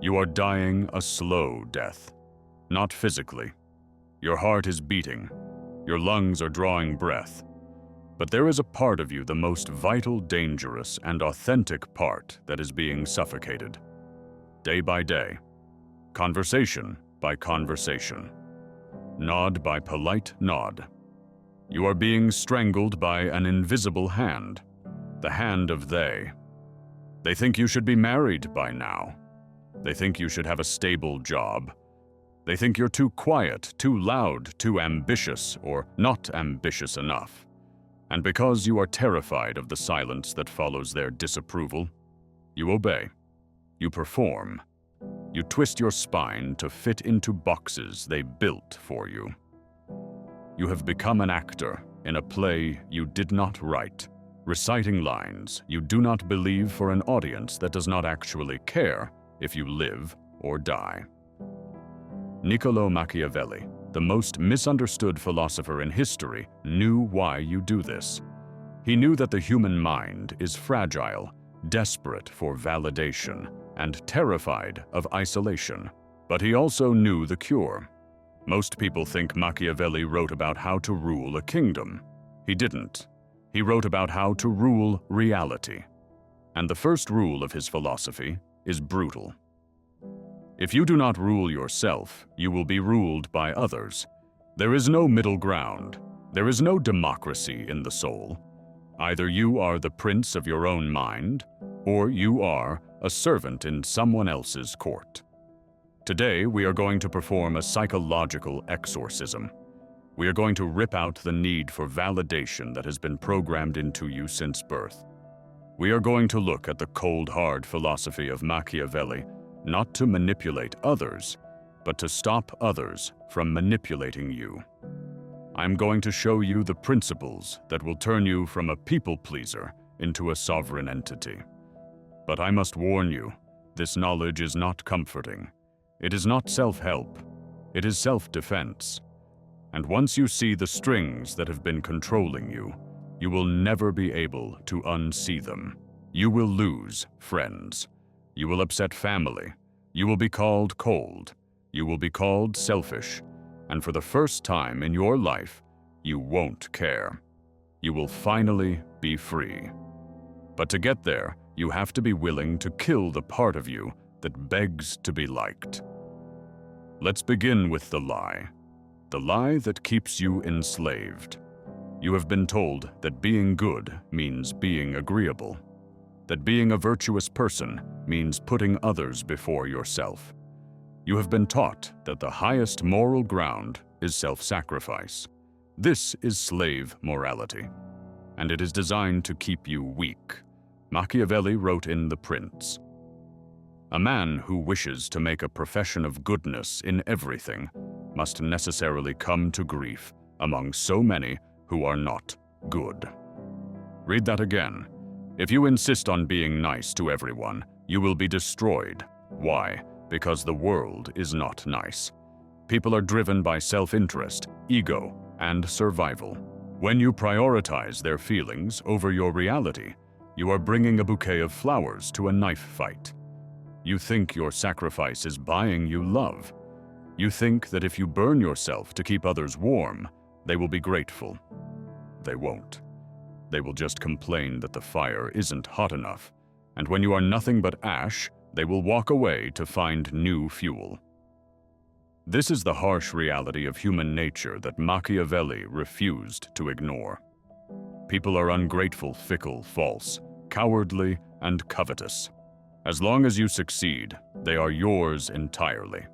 You are dying a slow death, not physically. Your heart is beating, your lungs are drawing breath, but there is a part of you, the most vital, dangerous, and authentic part, that is being suffocated. Day by day, conversation by conversation, nod by polite nod. You are being strangled by an invisible hand, the hand of they. They think you should be married by now. They think you should have a stable job. They think you're too quiet, too loud, too ambitious, or not ambitious enough. And because you are terrified of the silence that follows their disapproval, you obey. You perform. You twist your spine to fit into boxes they built for you. You have become an actor in a play you did not write, reciting lines you do not believe for an audience that does not actually care if you live or die. Niccolò Machiavelli, the most misunderstood philosopher in history, knew why you do this. He knew that the human mind is fragile, desperate for validation, and terrified of isolation. But he also knew the cure. Most people think Machiavelli wrote about how to rule a kingdom. He didn't. He wrote about how to rule reality. And the first rule of his philosophy is brutal. If you do not rule yourself, you will be ruled by others. There is no middle ground. There is no democracy in the soul. Either you are the prince of your own mind, or you are a servant in someone else's court. Today, we are going to perform a psychological exorcism. We are going to rip out the need for validation that has been programmed into you since birth. We are going to look at the cold, hard philosophy of Machiavelli, not to manipulate others, but to stop others from manipulating you. I'm going to show you the principles that will turn you from a people pleaser into a sovereign entity. But I must warn you, this knowledge is not comforting. It is not self-help. It is self-defense. And once you see the strings that have been controlling you, you will never be able to unsee them. You will lose friends. You will upset family. You will be called cold. You will be called selfish. And for the first time in your life, you won't care. You will finally be free. But to get there, you have to be willing to kill the part of you that begs to be liked. Let's begin with the lie that keeps you enslaved. You have been told that being good means being agreeable, that being a virtuous person means putting others before yourself. You have been taught that the highest moral ground is self-sacrifice. This is slave morality, and it is designed to keep you weak. Machiavelli wrote in The Prince, "A man who wishes to make a profession of goodness in everything must necessarily come to grief among so many who are not good." Read that again. If you insist on being nice to everyone, you will be destroyed. Why? Because the world is not nice. People are driven by self-interest, ego, and survival. When you prioritize their feelings over your reality, you are bringing a bouquet of flowers to a knife fight. You think your sacrifice is buying you love. You think that if you burn yourself to keep others warm, they will be grateful. They won't. They will just complain that the fire isn't hot enough, and when you are nothing but ash, they will walk away to find new fuel. This is the harsh reality of human nature that Machiavelli refused to ignore. People are ungrateful, fickle, false, cowardly, and covetous. As long as you succeed, they are yours entirely.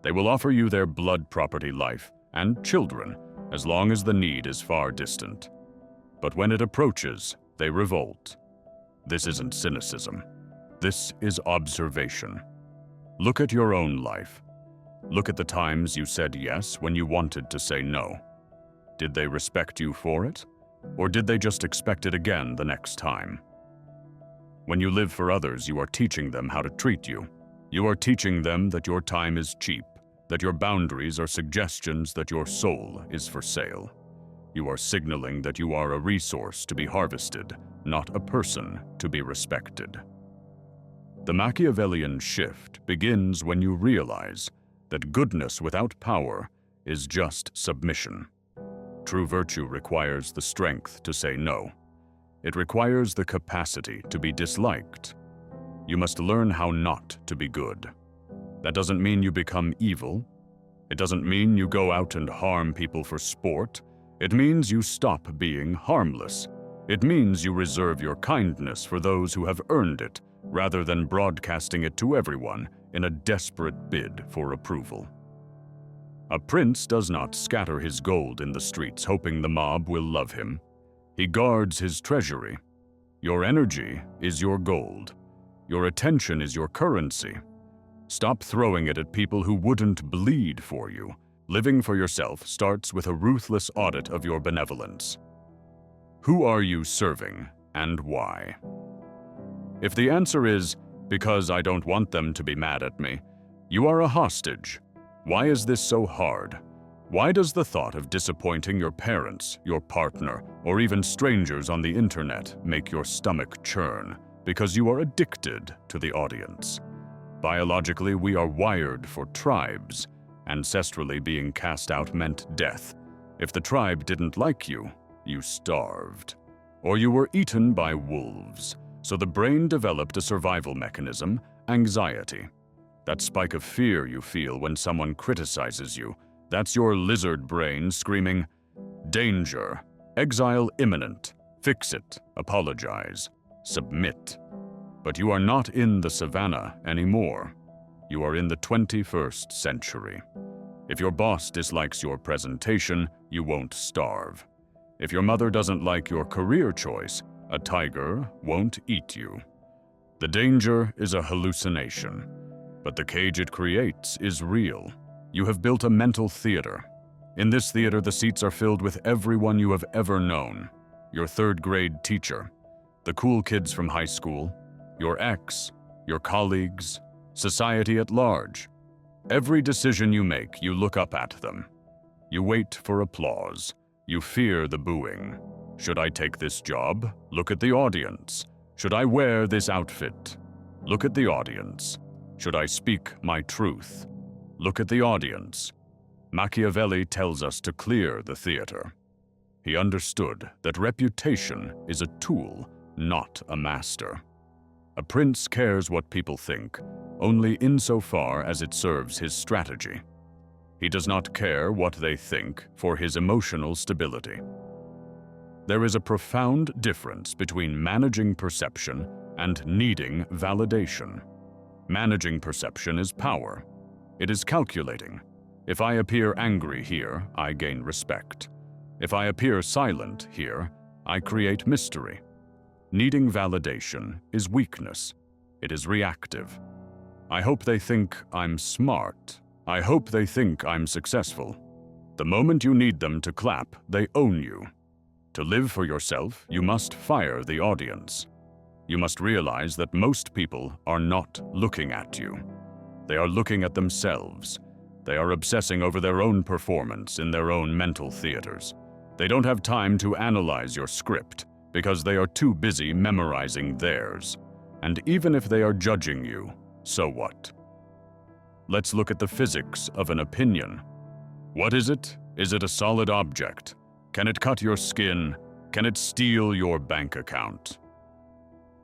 They will offer you their blood property life and children as long as the need is far distant. But when it approaches, they revolt. This isn't cynicism. This is observation. Look at your own life. Look at the times you said yes when you wanted to say no. Did they respect you for it? Or did they just expect it again the next time? When you live for others, you are teaching them how to treat you. You are teaching them that your time is cheap, that your boundaries are suggestions that your soul is for sale. You are signaling that you are a resource to be harvested, not a person to be respected. The Machiavellian shift begins when you realize that goodness without power is just submission. True virtue requires the strength to say no. It requires the capacity to be disliked. You must learn how not to be good. That doesn't mean you become evil. It doesn't mean you go out and harm people for sport. It means you stop being harmless. It means you reserve your kindness for those who have earned it, rather than broadcasting it to everyone in a desperate bid for approval. A prince does not scatter his gold in the streets hoping the mob will love him. He guards his treasury. Your energy is your gold. Your attention is your currency. Stop throwing it at people who wouldn't bleed for you. Living for yourself starts with a ruthless audit of your benevolence. Who are you serving, and why? If the answer is, because I don't want them to be mad at me, you are a hostage. Why is this so hard? Why does the thought of disappointing your parents, your partner, or even strangers on the internet make your stomach churn? Because you are addicted to the audience. Biologically, we are wired for tribes. Ancestrally, being cast out meant death. If the tribe didn't like you, you starved. Or you were eaten by wolves. So the brain developed a survival mechanism, anxiety. That spike of fear you feel when someone criticizes you, that's your lizard brain screaming, danger, exile imminent, fix it, apologize, submit. But you are not in the savannah anymore. You are in the 21st century. If your boss dislikes your presentation, you won't starve. If your mother doesn't like your career choice, a tiger won't eat you. The danger is a hallucination, but the cage it creates is real. You have built a mental theater. In this theater, the seats are filled with everyone you have ever known. Your third-grade teacher, the cool kids from high school, your ex, your colleagues, society at large. Every decision you make, you look up at them. You wait for applause. You fear the booing. Should I take this job? Look at the audience. Should I wear this outfit? Look at the audience. Should I speak my truth? Look at the audience. Machiavelli tells us to clear the theater. He understood that reputation is a tool, not a master. A prince cares what people think, only insofar as it serves his strategy. He does not care what they think for his emotional stability. There is a profound difference between managing perception and needing validation. Managing perception is power. It is calculating. If I appear angry here, I gain respect. If I appear silent here, I create mystery. Needing validation is weakness. It is reactive. I hope they think I'm smart. I hope they think I'm successful. The moment you need them to clap, they own you. To live for yourself, you must fire the audience. You must realize that most people are not looking at you. They are looking at themselves. They are obsessing over their own performance in their own mental theaters. They don't have time to analyze your script because they are too busy memorizing theirs. And even if they are judging you, so what? Let's look at the physics of an opinion. What is it? Is it a solid object? Can it cut your skin? Can it steal your bank account?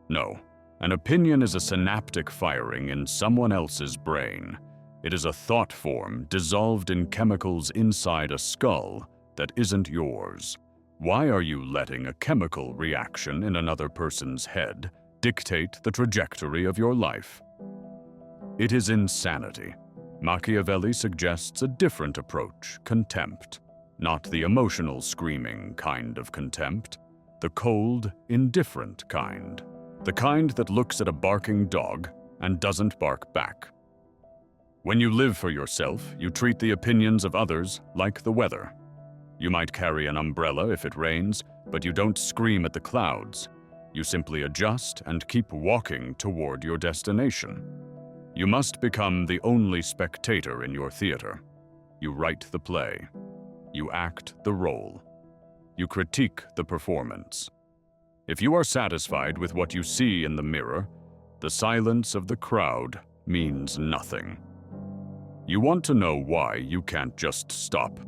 No. An opinion is a synaptic firing in someone else's brain. It is a thought form dissolved in chemicals inside a skull that isn't yours. Why are you letting a chemical reaction in another person's head dictate the trajectory of your life? It is insanity. Machiavelli suggests a different approach, contempt. Not the emotional screaming kind of contempt, the cold, indifferent kind. The kind that looks at a barking dog and doesn't bark back. When you live for yourself, you treat the opinions of others like the weather. You might carry an umbrella if it rains, but you don't scream at the clouds. You simply adjust and keep walking toward your destination. You must become the only spectator in your theater. You write the play. You act the role. You critique the performance. If you are satisfied with what you see in the mirror, The silence of the crowd means nothing. You want to know why you can't just stop.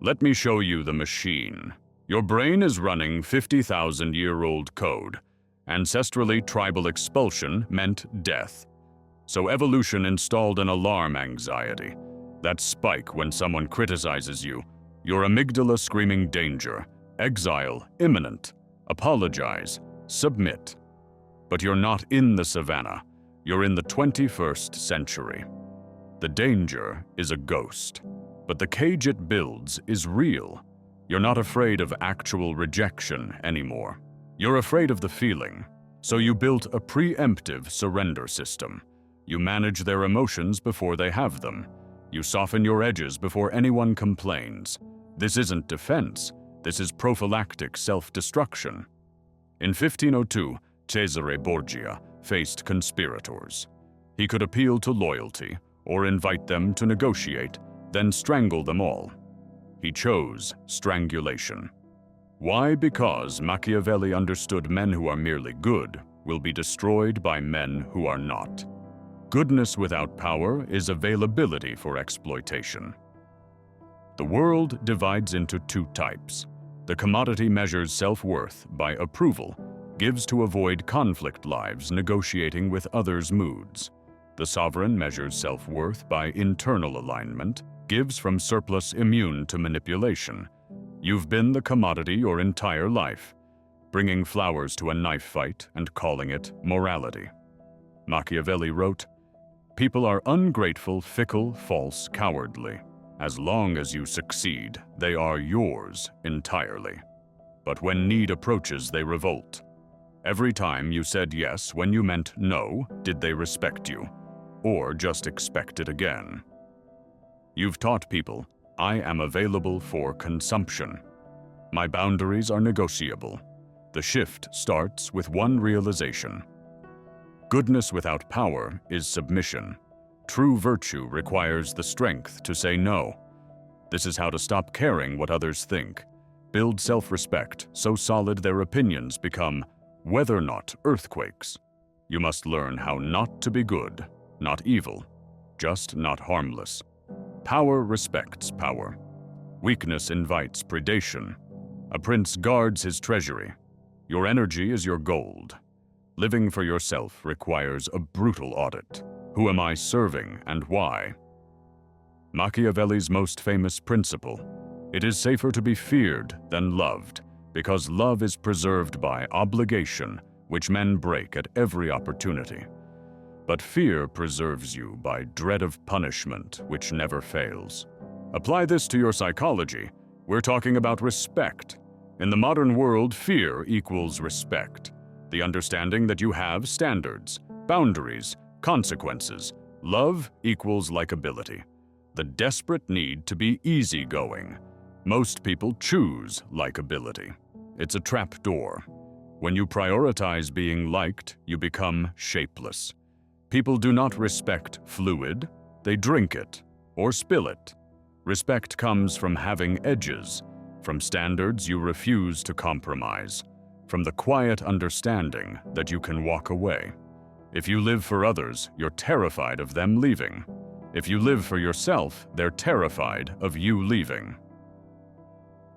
Let me show you the machine. Your brain is running 50,000-year-old code. Ancestrally, tribal expulsion meant death. So evolution installed an alarm anxiety. That spike when someone criticizes you, your amygdala screaming danger, exile imminent, apologize, submit. But you're not in the savannah. You're in the 21st century. The danger is a ghost, but the cage it builds is real. You're not afraid of actual rejection anymore. You're afraid of the feeling, so you built a preemptive surrender system. You manage their emotions before they have them. You soften your edges before anyone complains. This isn't defense. This is prophylactic self-destruction. In 1502, Cesare Borgia faced conspirators. He could appeal to loyalty or invite them to negotiate, then strangle them all. He chose strangulation. Why? Because Machiavelli understood men who are merely good will be destroyed by men who are not. Goodness without power is availability for exploitation. The world divides into two types. The commodity measures self-worth by approval, gives to avoid conflict lives negotiating with others' moods. The sovereign measures self-worth by internal alignment, gives from surplus immune to manipulation. You've been the commodity your entire life, bringing flowers to a knife fight and calling it morality. Machiavelli wrote, "People are ungrateful, fickle, false, cowardly. As long as you succeed, they are yours entirely. But when need approaches, they revolt. Every time you said yes when you meant no, did they respect you? Or just expect it again? You've taught people, I am available for consumption. My boundaries are negotiable. The shift starts with one realization. Goodness without power is submission. True virtue requires the strength to say no. This is how to stop caring what others think. Build self-respect so solid their opinions become weather not earthquakes. You must learn how not to be good, not evil, just not harmless. Power respects power. Weakness invites predation. A prince guards his treasury. Your energy is your gold. Living for yourself requires a brutal audit. Who am I serving and why? Machiavelli's most famous principle. It is safer to be feared than loved, because love is preserved by obligation, which men break at every opportunity. But fear preserves you by dread of punishment, which never fails. Apply this to your psychology. We're talking about respect. In the modern world, fear equals respect. The understanding that you have standards, boundaries, consequences. Love equals likability. The desperate need to be easygoing. Most people choose likability. It's a trap door. When you prioritize being liked, you become shapeless. People do not respect fluid, they drink it or spill it. Respect comes from having edges, from standards you refuse to compromise, from the quiet understanding that you can walk away. If you live for others, you're terrified of them leaving. If you live for yourself, they're terrified of you leaving.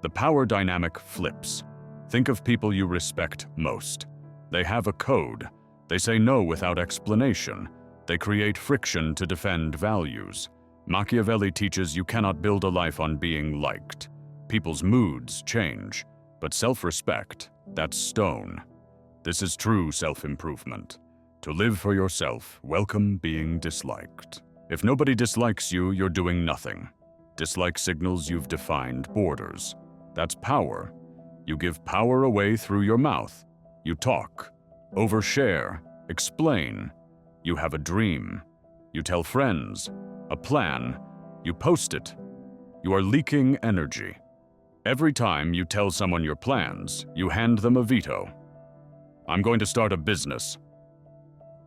The power dynamic flips. Think of people you respect most. They have a code. They say no without explanation. They create friction to defend values. Machiavelli teaches you cannot build a life on being liked. People's moods change, but self-respect, that's stone. This is true self-improvement. To live for yourself, welcome being disliked. If nobody dislikes you, you're doing nothing. Dislike signals you've defined borders. That's power. You give power away through your mouth. You talk, overshare, explain. You have a dream. You tell friends, a plan. You post it. You are leaking energy. Every time you tell someone your plans, you hand them a veto. I'm going to start a business.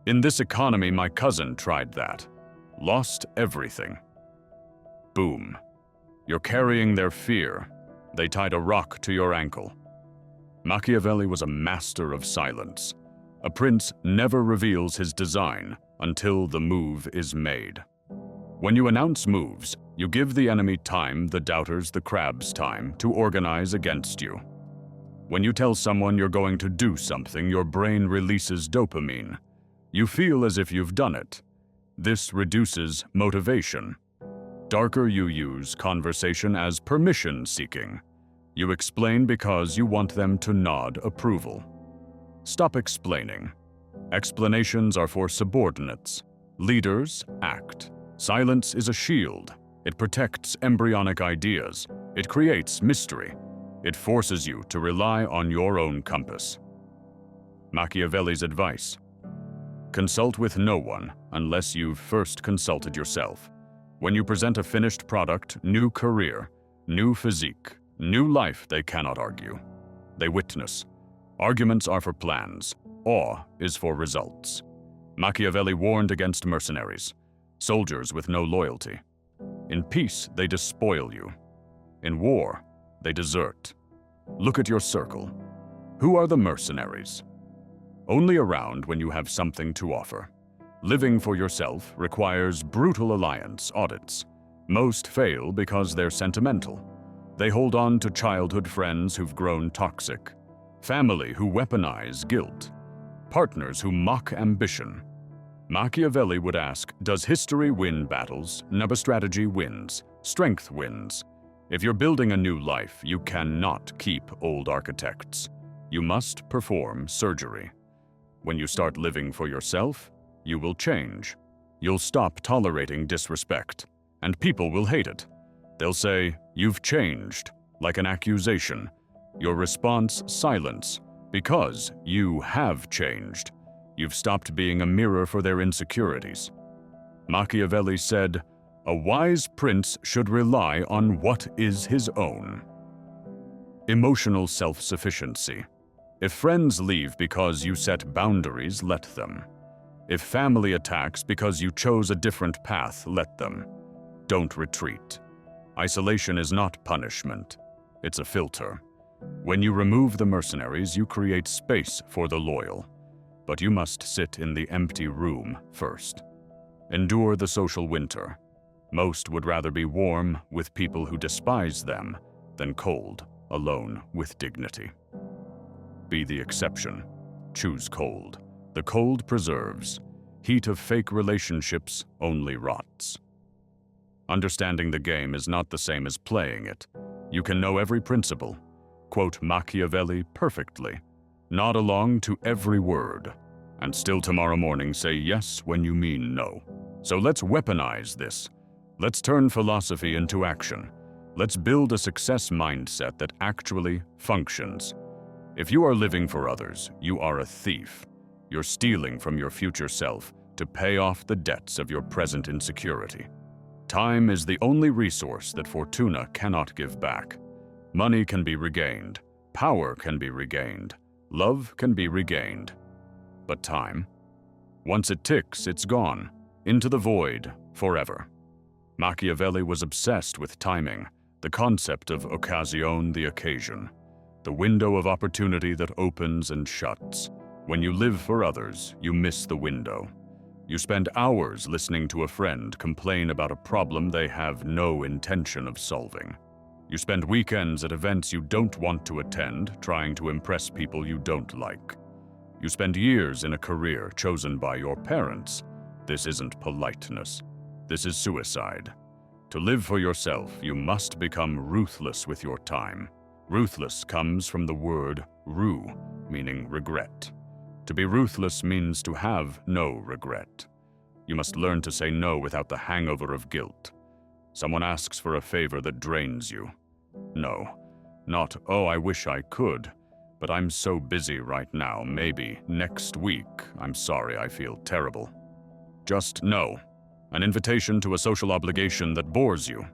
In this economy, my cousin tried that. Lost everything. Boom. You're carrying their fear. They tied a rock to your ankle. Machiavelli was a master of silence. A prince never reveals his design until the move is made. When you announce moves, you give the enemy time, the doubters, the crabs time, to organize against you. When you tell someone you're going to do something, your brain releases dopamine. You feel as if you've done it. This reduces motivation. Darker, you use conversation as permission-seeking. You explain because you want them to nod approval. Stop explaining. Explanations are for subordinates. Leaders act. Silence is a shield. It protects embryonic ideas. It creates mystery. It forces you to rely on your own compass. Machiavelli's advice: consult with no one unless you've first consulted yourself. When you present a finished product, new career, new physique, new life, they cannot argue. They witness. Arguments are for plans. Awe is for results. Machiavelli warned against mercenaries, soldiers with no loyalty. In peace, they despoil you. In war, they desert. Look at your circle. Who are the mercenaries? Only around when you have something to offer. Living for yourself requires brutal alliance audits. Most fail because they're sentimental. They hold on to childhood friends who've grown toxic, family who weaponize guilt, partners who mock ambition. Machiavelli would ask, does history win battles? No, strategy wins. Strength wins. If you're building a new life, you cannot keep old architects. You must perform surgery. When you start living for yourself, you will change. You'll stop tolerating disrespect, and people will hate it. They'll say, you've changed, like an accusation. Your response, silence, because you have changed. You've stopped being a mirror for their insecurities. Machiavelli said, a wise prince should rely on what is his own. Emotional self-sufficiency. If friends leave because you set boundaries, let them. If family attacks because you chose a different path, let them. Don't retreat. Isolation is not punishment. It's a filter. When you remove the mercenaries, you create space for the loyal. But you must sit in the empty room first. Endure the social winter. Most would rather be warm with people who despise them than cold, alone with dignity. Be the exception. Choose cold. The cold preserves. Heat of fake relationships only rots. Understanding the game is not the same as playing it. You can know every principle, quote Machiavelli perfectly, nod along to every word, and still tomorrow morning say yes when you mean no. So let's weaponize this. Let's turn philosophy into action. Let's build a success mindset that actually functions. If you are living for others, you are a thief. You're stealing from your future self to pay off the debts of your present insecurity. Time is the only resource that Fortuna cannot give back. Money can be regained. Power can be regained. Love can be regained. But time? Once it ticks, it's gone. Into the void, forever. Machiavelli was obsessed with timing, the concept of occasion, the occasion, the window of opportunity that opens and shuts. When you live for others, you miss the window. You spend hours listening to a friend complain about a problem they have no intention of solving. You spend weekends at events you don't want to attend, trying to impress people you don't like. You spend years in a career chosen by your parents. This isn't politeness. This is suicide. To live for yourself, you must become ruthless with your time. Ruthless comes from the word rue, meaning regret. To be ruthless means to have no regret. You must learn to say no without the hangover of guilt. Someone asks for a favor that drains you. No. Not, oh, I wish I could, but I'm so busy right now, maybe next week. I'm sorry, I feel terrible. Just no. An invitation to a social obligation that bores you.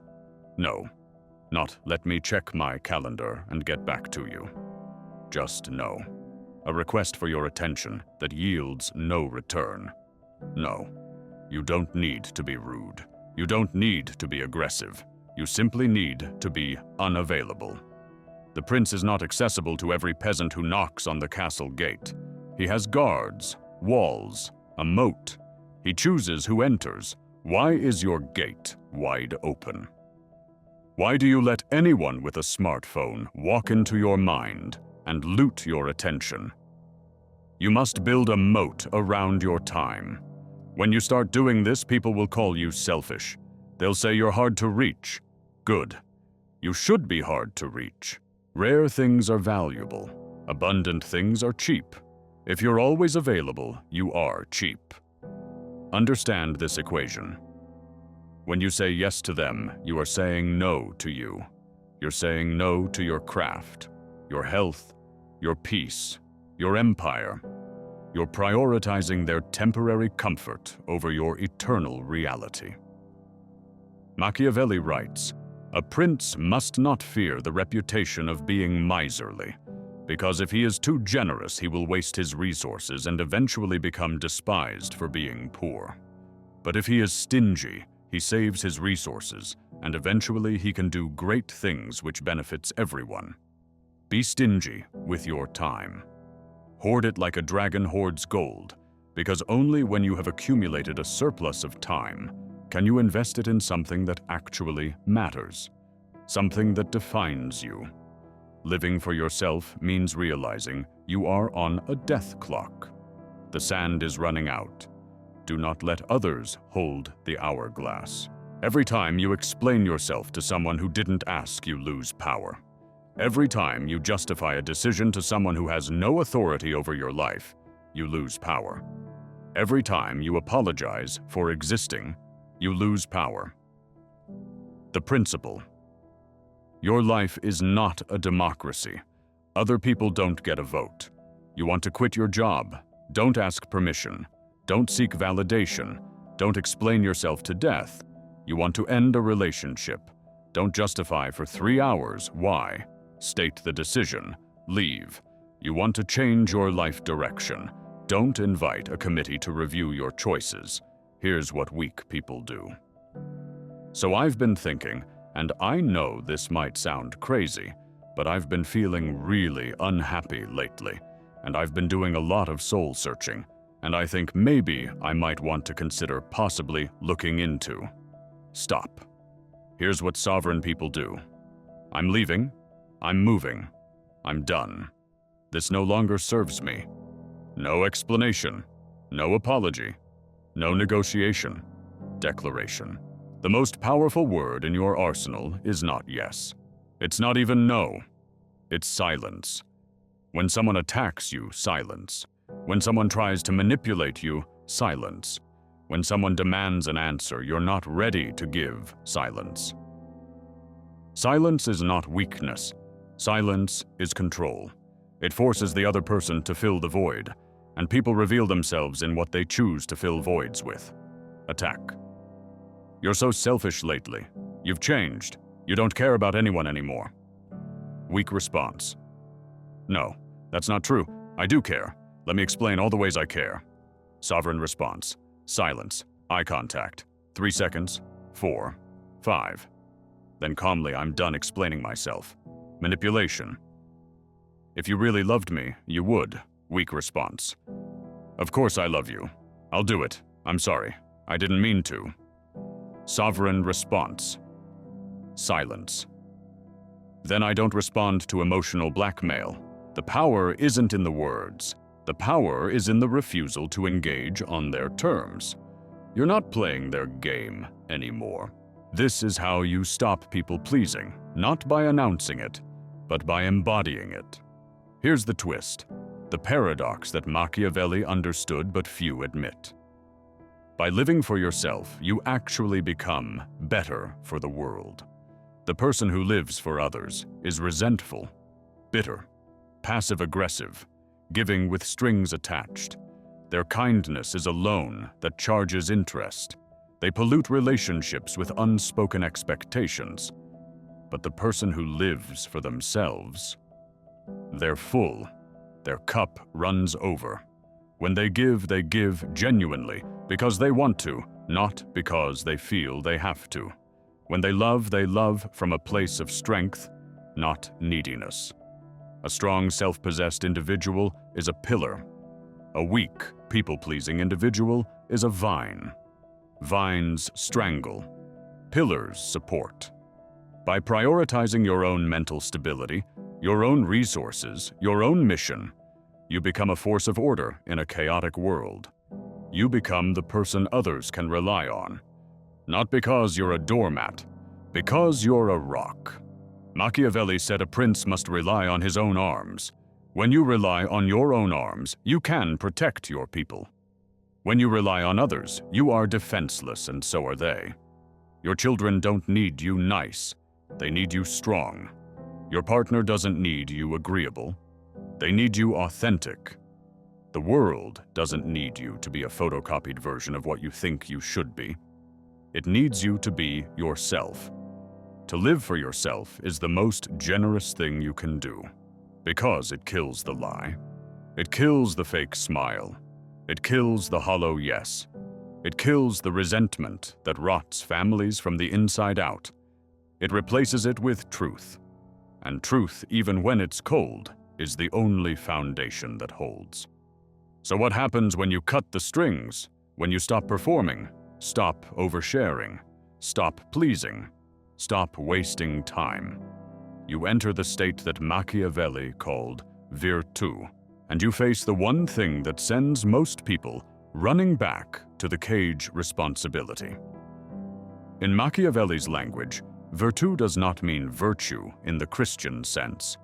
No. Not, let me check my calendar and get back to you. Just no. A request for your attention that yields no return. No. You don't need to be rude. You don't need to be aggressive. You simply need to be unavailable. The prince is not accessible to every peasant who knocks on the castle gate. He has guards, walls, a moat. He chooses who enters. Why is your gate wide open? Why do you let anyone with a smartphone walk into your mind and loot your attention? You must build a moat around your time. When you start doing this, people will call you selfish. They'll say you're hard to reach. Good. You should be hard to reach. Rare things are valuable. Abundant things are cheap. If you're always available, you are cheap. Understand this equation. When you say yes to them, you are saying no to you. You're saying no to your craft, your health, your peace, your empire. You're prioritizing their temporary comfort over your eternal reality. Machiavelli writes, "A prince must not fear the reputation of being miserly, because if he is too generous, he will waste his resources and eventually become despised for being poor. But if he is stingy, he saves his resources, and eventually he can do great things which benefits everyone. Be stingy with your time. Hoard it like a dragon hoards gold, because only when you have accumulated a surplus of time can you invest it in something that actually matters, something that defines you. Living for yourself means realizing you are on a death clock. The sand is running out. Do not let others hold the hourglass. Every time you explain yourself to someone who didn't ask, you lose power. Every time you justify a decision to someone who has no authority over your life, you lose power. Every time you apologize for existing, you lose power. The principle. Your life is not a democracy. Other people don't get a vote. You want to quit your job? Don't ask permission. Don't seek validation. Don't explain yourself to death. You want to end a relationship? Don't justify for 3 hours why. State the decision. Leave. You want to change your life direction? Don't invite a committee to review your choices. Here's what weak people do. So I've been thinking, and I know this might sound crazy, but I've been feeling really unhappy lately, and I've been doing a lot of soul searching. And I think maybe I might want to consider possibly looking into. Stop. Here's what sovereign people do. I'm leaving. I'm moving. I'm done. This no longer serves me. No explanation. No apology. No negotiation. Declaration. The most powerful word in your arsenal is not yes. It's not even no. It's silence. When someone attacks you, silence. When someone tries to manipulate you, silence. When someone demands an answer you're not ready to give, silence. Silence is not weakness. Silence is control. It forces the other person to fill the void, and people reveal themselves in what they choose to fill voids with. Attack. You're so selfish lately. You've changed. You don't care about anyone anymore. Weak response. No, that's not true. I do care. Let me explain all the ways I care. Sovereign response. Silence. Eye contact. 3 seconds. 4. 5. Then calmly, I'm done explaining myself. Manipulation. If you really loved me, you would. Weak response. Of course I love you. I'll do it. I'm sorry. I didn't mean to. Sovereign response. Silence. Then I don't respond to emotional blackmail. The power isn't in the words. The power is in the refusal to engage on their terms. You're not playing their game anymore. This is how you stop people pleasing, not by announcing it, but by embodying it. Here's the twist, the paradox that Machiavelli understood but few admit. By living for yourself, you actually become better for the world. The person who lives for others is resentful, bitter, passive-aggressive, giving with strings attached. Their kindness is a loan that charges interest. They pollute relationships with unspoken expectations. But the person who lives for themselves, they're full. Their cup runs over. When they give genuinely because they want to, not because they feel they have to. When they love from a place of strength, not neediness. A strong, self-possessed individual is a pillar. A weak, people-pleasing individual is a vine. Vines strangle. Pillars support. By prioritizing your own mental stability, your own resources, your own mission, you become a force of order in a chaotic world. You become the person others can rely on. Not because you're a doormat, because you're a rock. Machiavelli said a prince must rely on his own arms. When you rely on your own arms, you can protect your people. When you rely on others, you are defenseless, and so are they. Your children don't need you nice. They need you strong. Your partner doesn't need you agreeable. They need you authentic. The world doesn't need you to be a photocopied version of what you think you should be. It needs you to be yourself. To live for yourself is the most generous thing you can do, because it kills the lie. It kills the fake smile. It kills the hollow yes. It kills the resentment that rots families from the inside out. It replaces it with truth. And truth, even when it's cold, is the only foundation that holds. So what happens when you cut the strings? When you stop performing? Stop oversharing? Stop pleasing? Stop wasting time? You enter the state that Machiavelli called virtù, and you face the one thing that sends most people running back to the cage responsibility. In Machiavelli's language, virtù does not mean virtue in the Christian sense.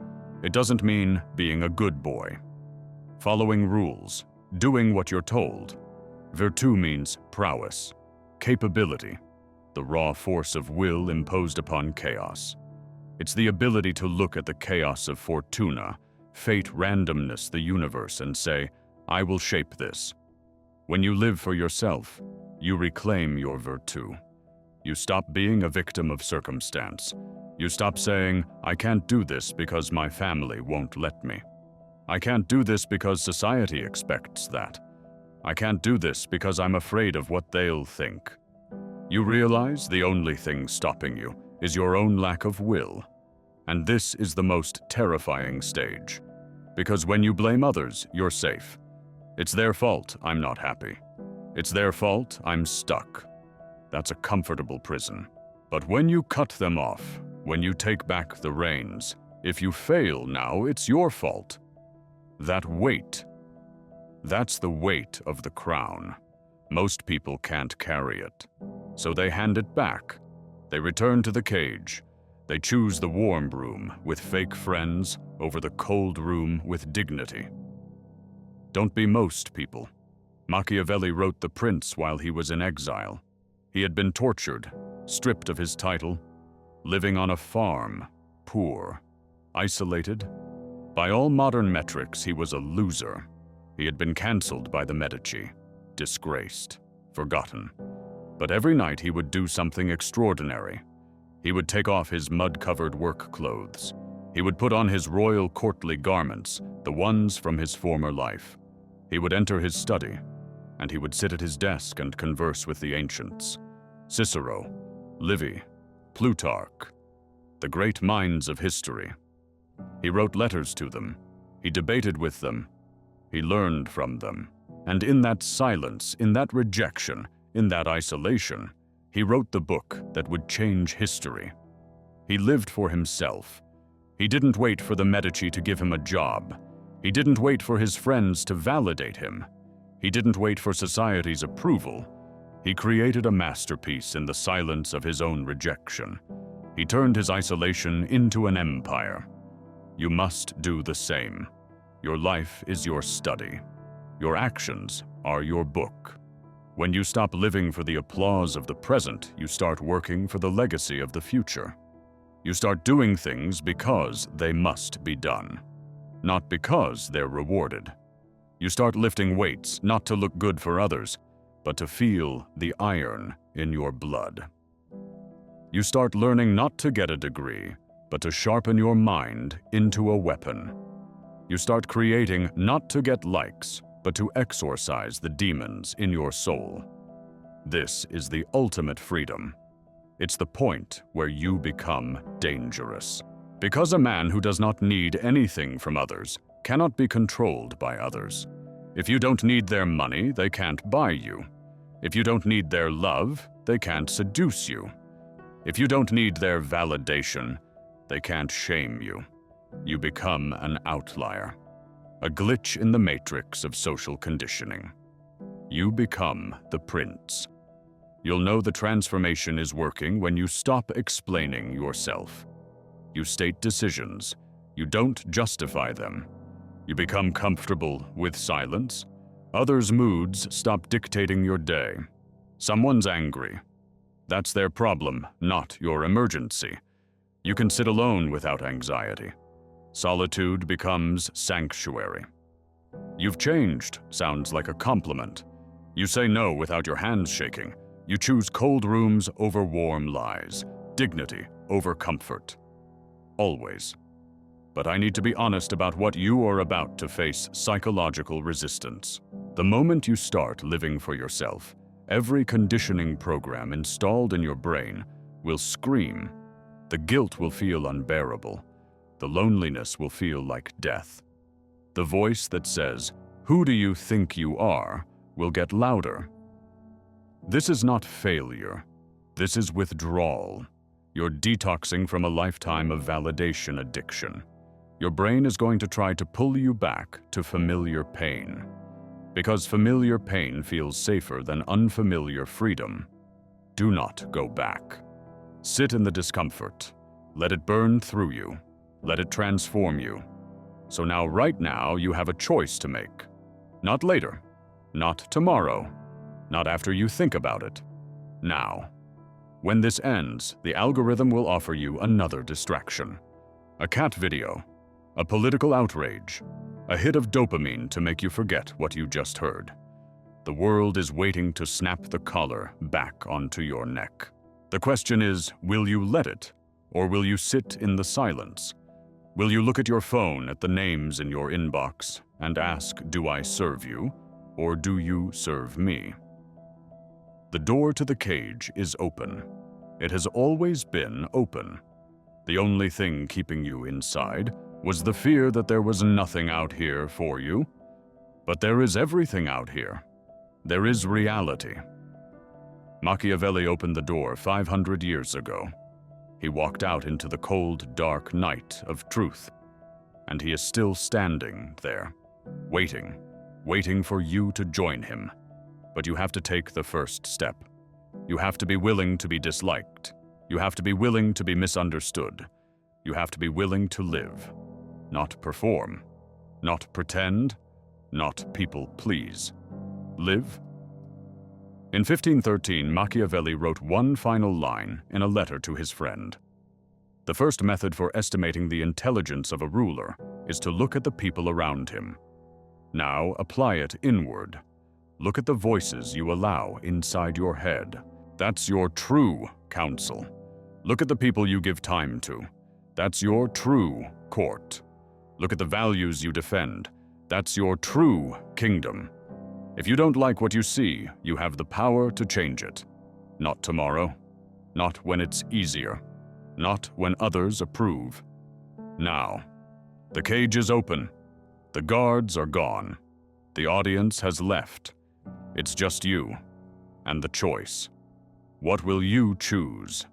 It doesn't mean being a good boy, following rules, doing what you're told. Virtù means prowess, capability, the raw force of will imposed upon chaos. It's the ability to look at the chaos of fortuna, fate, randomness, the universe, and say, I will shape this. When you live for yourself, you reclaim your virtù. You stop being a victim of circumstance. You stop saying, I can't do this because my family won't let me. I can't do this because society expects that. I can't do this because I'm afraid of what they'll think. You realize the only thing stopping you is your own lack of will. And this is the most terrifying stage. Because when you blame others, you're safe. It's their fault I'm not happy. It's their fault I'm stuck. That's a comfortable prison. But when you cut them off, when you take back the reins, if you fail now, it's your fault. That weight, that's the weight of the crown. Most people can't carry it. So they hand it back. They return to the cage. They choose the warm room with fake friends over the cold room with dignity. Don't be most people. Machiavelli wrote The Prince while he was in exile. He had been tortured, stripped of his title, living on a farm, poor, isolated. By all modern metrics, he was a loser. He had been cancelled by the Medici, disgraced, forgotten. But every night he would do something extraordinary. He would take off his mud-covered work clothes. He would put on his royal courtly garments, the ones from his former life. He would enter his study, and he would sit at his desk and converse with the ancients. Cicero, Livy, Plutarch, the great minds of history. He wrote letters to them. He debated with them. He learned from them. And in that silence, in that rejection, in that isolation, he wrote the book that would change history. He lived for himself. He didn't wait for the Medici to give him a job. He didn't wait for his friends to validate him. He didn't wait for society's approval. He created a masterpiece in the silence of his own rejection. He turned his isolation into an empire. You must do the same. Your life is your study. Your actions are your book. When you stop living for the applause of the present, you start working for the legacy of the future. You start doing things because they must be done, not because they're rewarded. You start lifting weights not to look good for others, but to feel the iron in your blood. You start learning not to get a degree, but to sharpen your mind into a weapon. You start creating not to get likes, but to exorcise the demons in your soul. This is the ultimate freedom. It's the point where you become dangerous. Because a man who does not need anything from others cannot be controlled by others. If you don't need their money, they can't buy you. If you don't need their love, they can't seduce you. If you don't need their validation, they can't shame you. You become an outlier, a glitch in the matrix of social conditioning. You become the prince. You'll know the transformation is working when you stop explaining yourself. You state decisions. You don't justify them. You become comfortable with silence. Others' moods stop dictating your day. Someone's angry. That's their problem, not your emergency. You can sit alone without anxiety. Solitude becomes sanctuary. You've changed sounds like a compliment. You say no without your hands shaking. You choose cold rooms over warm lies, dignity over comfort. Always. But I need to be honest about what you are about to face: psychological resistance. The moment you start living for yourself, every conditioning program installed in your brain will scream. The guilt will feel unbearable. The loneliness will feel like death. The voice that says, "Who do you think you are?" will get louder. This is not failure. This is withdrawal. You're detoxing from a lifetime of validation addiction. Your brain is going to try to pull you back to familiar pain. Because familiar pain feels safer than unfamiliar freedom. Do not go back. Sit in the discomfort. Let it burn through you. Let it transform you. So now, right now, you have a choice to make. Not later. Not tomorrow. Not after you think about it. Now. When this ends, the algorithm will offer you another distraction. A cat video. A political outrage. A hit of dopamine to make you forget what you just heard. The world is waiting to snap the collar back onto your neck. The question is, will you let it? Or will you sit in the silence? Will you look at your phone at the names in your inbox and ask, do I serve you? Or do you serve me? The door to the cage is open. It has always been open. The only thing keeping you inside was the fear that there was nothing out here for you. But there is everything out here. There is reality. Machiavelli opened the door 500 years ago. He walked out into the cold, dark night of truth. And he is still standing there, waiting for you to join him. But you have to take the first step. You have to be willing to be disliked. You have to be willing to be misunderstood. You have to be willing to live. Not perform. Not pretend. Not people please. Live. In 1513, Machiavelli wrote one final line in a letter to his friend. The first method for estimating the intelligence of a ruler is to look at the people around him. Now apply it inward. Look at the voices you allow inside your head. That's your true counsel. Look at the people you give time to. That's your true court. Look at the values you defend. That's your true kingdom. If you don't like what you see, you have the power to change it. Not tomorrow. Not when it's easier. Not when others approve. Now. The cage is open. The guards are gone. The audience has left. It's just you and the choice. What will you choose?